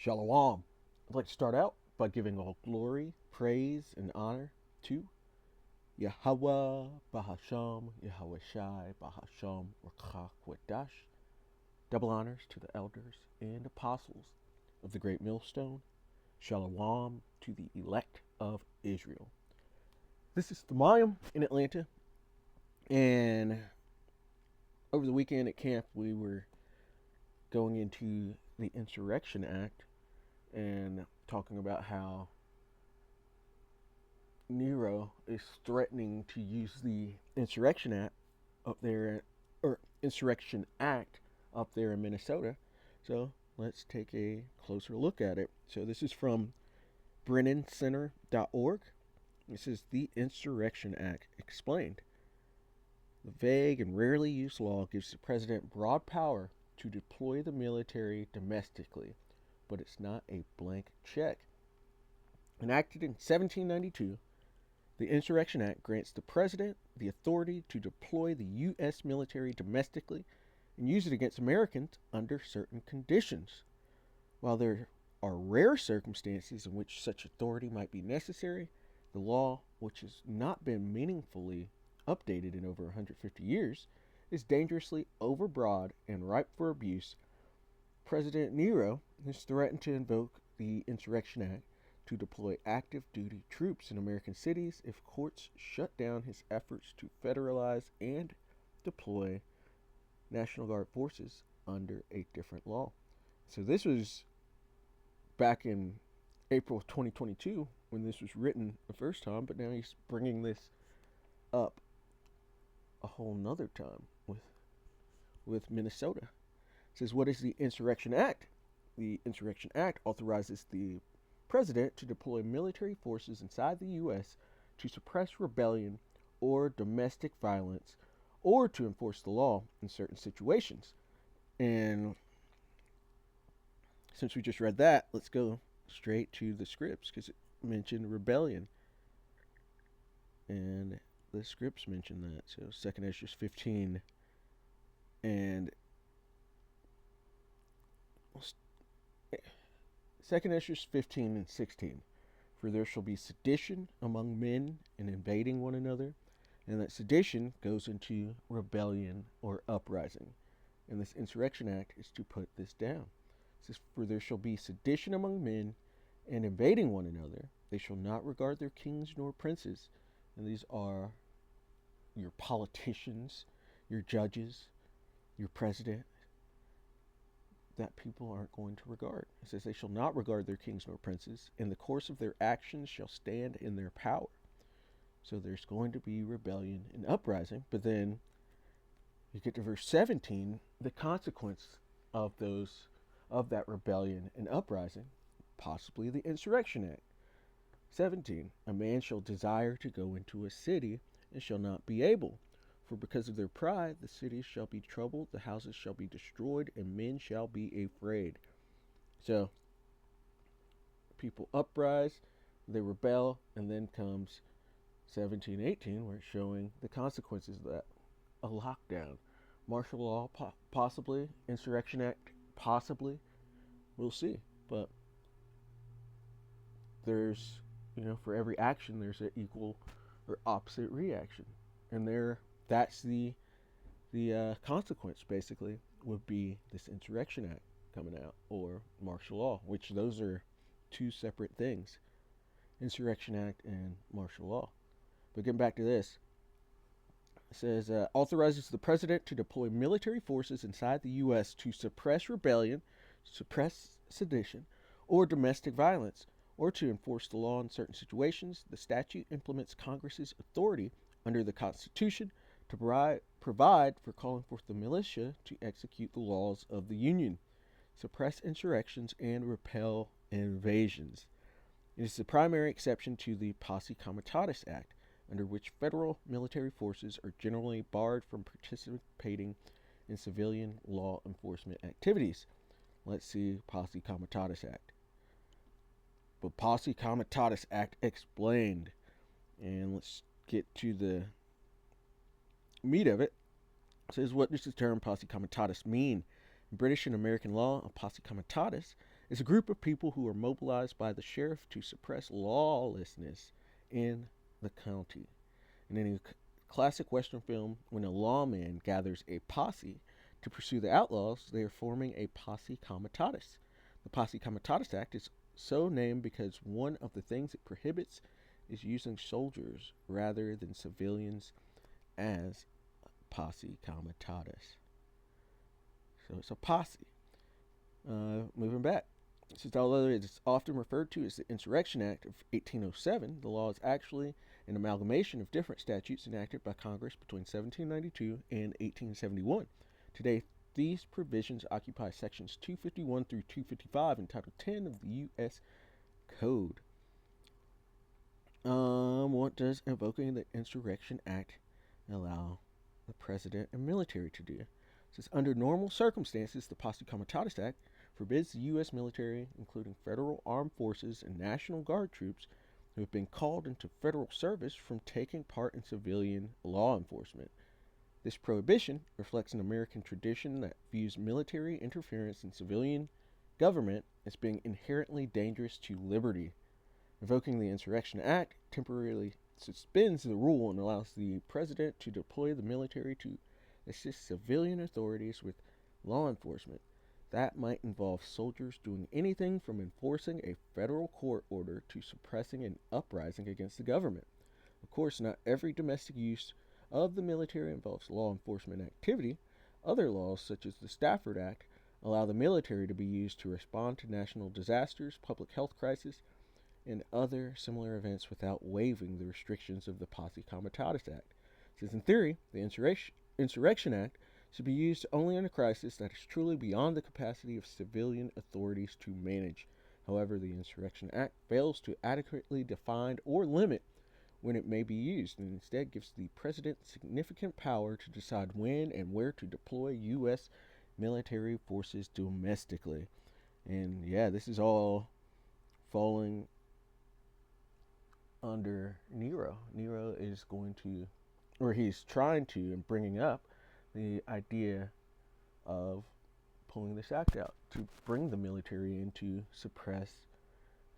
Shalom. I'd like to start out by giving all glory, praise, and honor to Yahweh Bahasham, Yahweh Shai Bahasham Rakach Wadash. Double honors to the elders and apostles of the great millstone. Shalom to the elect of Israel. This is Thamayim in Atlanta, and over the weekend at camp we were going into the Insurrection Act and talking about how Nero is threatening to use the Insurrection Act up there, or Insurrection Act up there in Minnesota. So let's take a closer look at it. So this is from BrennanCenter.org. This is the Insurrection Act explained. The vague and rarely used law gives the president broad power to deploy the military domestically, but it's not a blank check. Enacted in 1792, the Insurrection Act grants the president the authority to deploy the U.S. military domestically and use it against Americans under certain conditions. While there are rare circumstances in which such authority might be necessary, the law, which has not been meaningfully updated in over 150 years, is dangerously overbroad and ripe for abuse. President Nero has threatened to invoke the Insurrection Act to deploy active duty troops in American cities if courts shut down his efforts to federalize and deploy National Guard forces under a different law. So this was back in April of 2022 when this was written the first time, but now he's bringing this up a whole nother time with Minnesota. It says, what is the Insurrection Act? The Insurrection Act authorizes the president to deploy military forces inside the U.S. to suppress rebellion or domestic violence or to enforce the law in certain situations. And since we just read that, let's go straight to the scripts because it mentioned rebellion. And the scripts mention that. So 2nd Ezra 15 and 2nd Ezra 15 and 16. For there shall be sedition among men and invading one another. And that sedition goes into rebellion or uprising. And this Insurrection Act is to put this down. It says, for there shall be sedition among men and invading one another. They shall not regard their kings nor princes. And these are your politicians, your judges, your president, that people aren't going to regard. It says they shall not regard their kings nor princes. In the course of their actions shall stand in their power. So there's going to be rebellion and uprising. But then you get to verse 17, the consequence of that rebellion and uprising, possibly the Insurrection Act. 17, a man shall desire to go into a city and shall not be able. For because of their pride, the cities shall be troubled, the houses shall be destroyed, and men shall be afraid. So, people uprise, they rebel, and then comes 17:18, where it's showing the consequences of that. A lockdown, martial law, possibly, Insurrection Act, possibly. We'll see. But there's, for every action, there's an equal or opposite reaction. And that's the consequence, basically, would be this Insurrection Act coming out, or martial law, which those are two separate things. Insurrection Act and martial law. But getting back to this, it says, authorizes the president to deploy military forces inside the U.S. to suppress rebellion, suppress sedition, or domestic violence, or to enforce the law in certain situations. The statute implements Congress's authority under the Constitution to provide for calling forth the militia to execute the laws of the Union, suppress insurrections, and repel invasions. It is the primary exception to the Posse Comitatus Act, under which federal military forces are generally barred from participating in civilian law enforcement activities. Let's see Posse Comitatus Act. But Posse Comitatus Act explained. And let's get to the meat of it. It says, what does the term Posse Comitatus mean? In British and American law, a Posse Comitatus is a group of people who are mobilized by the sheriff to suppress lawlessness in the county. And in a classic Western film, when a lawman gathers a posse to pursue the outlaws, they are forming a posse comitatus. The Posse Comitatus Act is so named because one of the things it prohibits is using soldiers rather than civilians as posse comitatus. So it's a posse. Moving back. Since although it is often referred to as the Insurrection Act of 1807, the law is actually an amalgamation of different statutes enacted by Congress between 1792 and 1871. Today, these provisions occupy sections 251 through 255 in Title 10 of the U.S. Code. What does invoking the Insurrection Act allow the president and military to do? It says, under normal circumstances, the Posse Comitatus Act forbids the U.S. military, including federal armed forces and National Guard troops who have been called into federal service, from taking part in civilian law enforcement. This prohibition reflects an American tradition that views military interference in civilian government as being inherently dangerous to liberty. Invoking the Insurrection Act temporarily suspends the rule and allows the president to deploy the military to assist civilian authorities with law enforcement. That might involve soldiers doing anything from enforcing a federal court order to suppressing an uprising against the government. Of course, not every domestic use of the military involves law enforcement activity. Other laws, such as the Stafford Act, allow the military to be used to respond to national disasters, public health crises, and other similar events without waiving the restrictions of the Posse Comitatus Act. It says, in theory, the Insurrection Act should be used only in a crisis that is truly beyond the capacity of civilian authorities to manage. However, the Insurrection Act fails to adequately define or limit when it may be used, and instead gives the president significant power to decide when and where to deploy U.S. military forces domestically. And yeah, this is all falling under Nero. Nero is going to, or he's trying to, and bringing up the idea of pulling this act out to bring the military in to suppress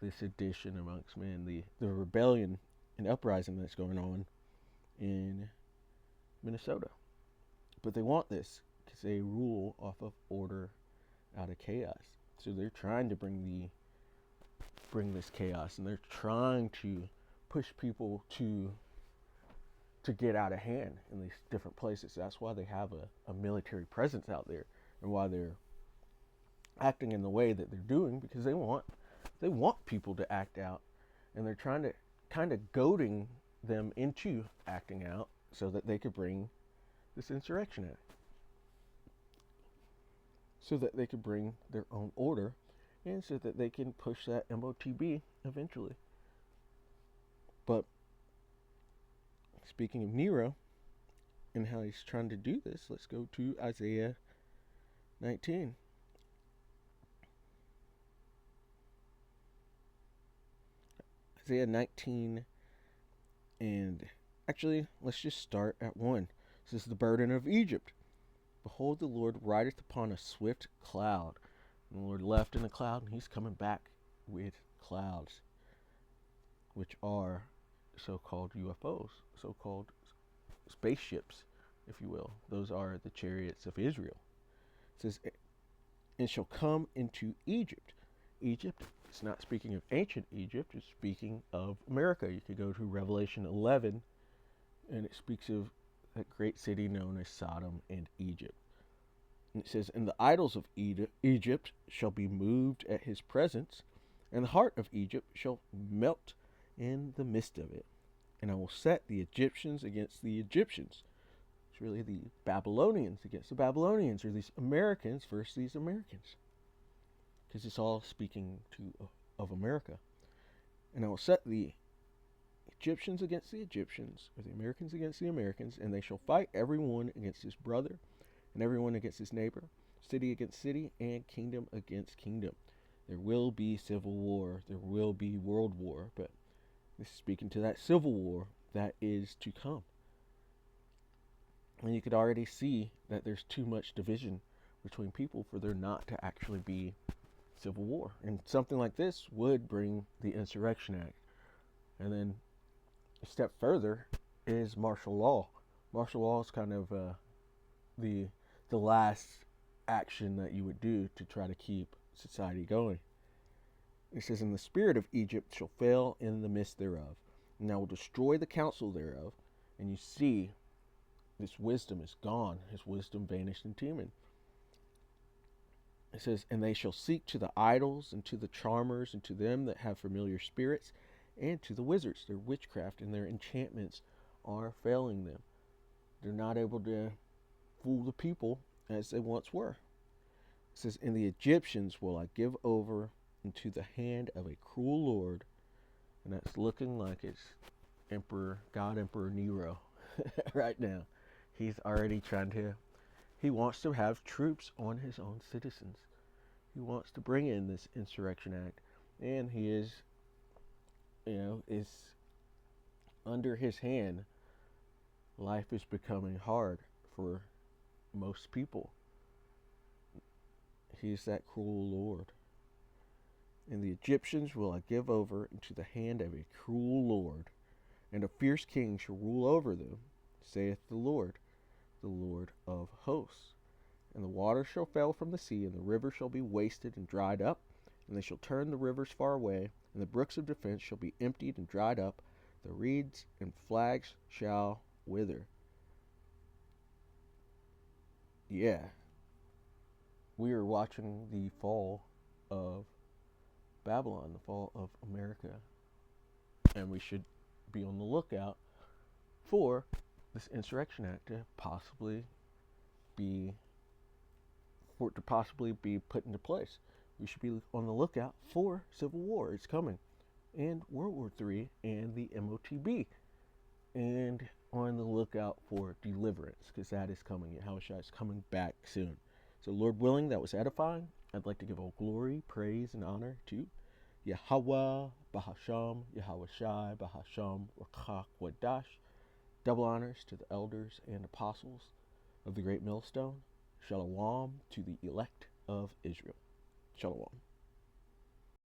the sedition amongst men, the rebellion and uprising that's going on in Minnesota. But they want this because they rule off of order out of chaos. So they're trying to bring this chaos, and they're trying to push people to get out of hand in these different places. That's why they have a military presence out there, and why they're acting in the way that they're doing, because they want people to act out, and they're trying to kind of goading them into acting out so that they could bring this Insurrection Act, so that they could bring their own order, and so that they can push that MOTB eventually. But speaking of Nero and how he's trying to do this, let's go to Isaiah 19. Isaiah 19, and actually, let's just start at 1. This is the burden of Egypt. Behold, the Lord rideth upon a swift cloud. And the Lord left in a cloud, and he's coming back with clouds, which are so-called UFOs, so-called spaceships, if you will. Those are the chariots of Israel. It says, and shall come into Egypt. Egypt, it's not speaking of ancient Egypt, it's speaking of America. You could go to Revelation 11, and it speaks of that great city known as Sodom and Egypt. And it says, and the idols of Egypt shall be moved at his presence, and the heart of Egypt shall melt in the midst of it. And I will set the Egyptians against the Egyptians. It's really the Babylonians against the Babylonians, or these Americans versus these Americans, because it's all speaking of America. And I will set the Egyptians against the Egyptians, or the Americans against the Americans, and they shall fight everyone against his brother, and everyone against his neighbor, city against city, and kingdom against kingdom. There will be civil war, there will be world war, but this is speaking to that civil war that is to come. And you could already see that there's too much division between people for there not to actually be civil war. And something like this would bring the Insurrection Act. And then a step further is martial law. Martial law is kind of the the last action that you would do to try to keep society going. It says, "And the spirit of Egypt shall fail in the midst thereof, and I will destroy the counsel thereof." And you see, this wisdom is gone. His wisdom vanished in Teman. It says, "And they shall seek to the idols, and to the charmers, and to them that have familiar spirits, and to the wizards." Their witchcraft and their enchantments are failing them. They're not able to fool the people as they once were. It says, "And the Egyptians will I give over into the hand of a cruel lord." And that's looking like it's God Emperor Nero right now. He's already he wants to have troops on his own citizens. He wants to bring in this Insurrection Act. And he is under his hand, life is becoming hard for most people. He's that cruel lord. "And the Egyptians will I give over into the hand of a cruel lord, and a fierce king shall rule over them, saith the Lord of hosts. And the waters shall fail from the sea, and the rivers shall be wasted and dried up, and they shall turn the rivers far away, and the brooks of defense shall be emptied and dried up, the reeds and flags shall wither." Yeah, we are watching the fall of Babylon, the fall of America, and we should be on the lookout for this Insurrection Act to possibly be put into place. We should be on the lookout for civil war. It's coming, and World War III and the MOTB, and on the lookout for deliverance, because that is coming. Yahushua is coming back soon. So, Lord willing, that was edifying. I'd like to give all glory, praise, and honor to Yahweh, Bahasham, Yahweh Shai, Bahasham, Rakach, Wadash. Double honors to the elders and apostles of the great millstone. Shalom to the elect of Israel. Shalom.